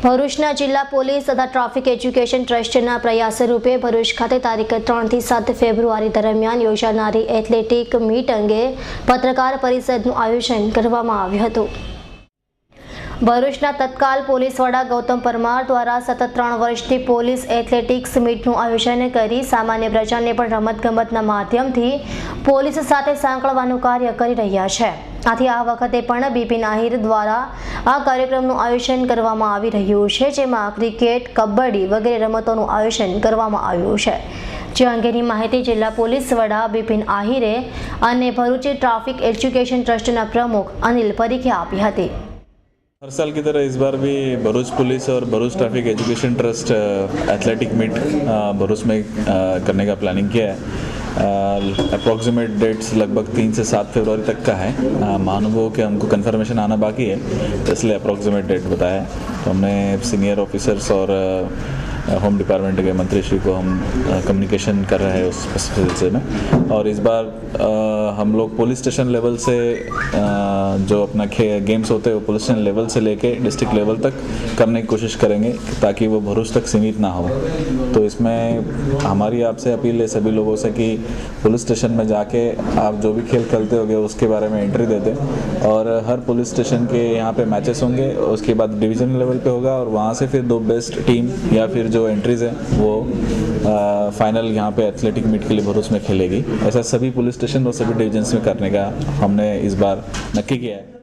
ભરૂચના જિલ્લા પોલીસ તથા ટ્રાફિક એજ્યુકેશન ટ્રસ્ટના પ્રયાસરૂપે ભરૂચ ખાતે તારીખ 3 થી 7 ફેબ્રુઆરી દરમિયાન યોજાનારી એથ્લેટિક મીટ અંગે પત્રકાર પરિષદનું આયોજન કરવામાં આવ્યું હતું। ભરૂચના તત્કાલ પોલીસ વડા ગૌતમ પરમાર દ્વારા સતત 3 વર્ષથી પોલીસ એથ્લેટિક્સ મીટનું આયોજન કરી સામાન્ય પ્રજાને પણ રમતગમતના માધ્યમથી પોલીસ સાથે સાંકળવાનું કાર્ય કરી રહ્યા છે। આથી આ વખતે પણ બિપિન આહિર દ્વારા આ કાર્યક્રમનું આયોજન કરવામાં આવી રહ્યું છે, જેમાં ક્રિકેટ, કબડ્ડી વગેરે રમતોનું આયોજન કરવામાં આવ્યું છે। જે અંગેની માહિતી જિલ્લા પોલીસ વડા બિપિન આહિરે અને ભરૂચ ટ્રાફિક एजुकेशन ट्रस्टના प्रमुख अनिल परीखे આપી હતી। हर साल की तरह इस बार भी भरूच पुलिस और Bharuch traffic education trust athletic meet Bharuch में करने का प्लानिंग किया है। अप्रॉक्सीमेट डेट्स लगभग 3 से 7 फरवरी तक का है। महानुभावों के हमको कंफर्मेशन आना बाकी है, इसलिए अप्रॉक्सीमेट डेट बताया। तो हमने सीनियर ऑफिसर्स और होम डिपार्टमेंट के मंत्री श्री को हम कम्युनिकेशन कर रहे हैं उस सिलसिले में। और इस बार हम लोग पुलिस स्टेशन लेवल से जो अपना गेम्स होते हैं वो पुलिस स्टेशन लेवल से लेके डिस्ट्रिक्ट लेवल तक करने की कोशिश करेंगे ताकि वो भरूच तक सीमित ना हो। तो इसमें हमारी आपसे अपील है सभी लोगों से कि पुलिस स्टेशन में जाके आप जो भी खेल खेलते होंगे उसके बारे में एंट्री दे दें। और हर पुलिस स्टेशन के यहाँ पे मैचेस होंगे, उसके बाद डिवीजन लेवल पे होगा और वहाँ से फिर 2 बेस्ट टीम या फिर जो एंट्रीज है वो फाइनल यहाँ पे एथलेटिक मीट के लिए भरूच में खेलेगी। ऐसा सभी पुलिस स्टेशन और सभी डिवीजन्स में करने का हमने इस बार नक्की किया है।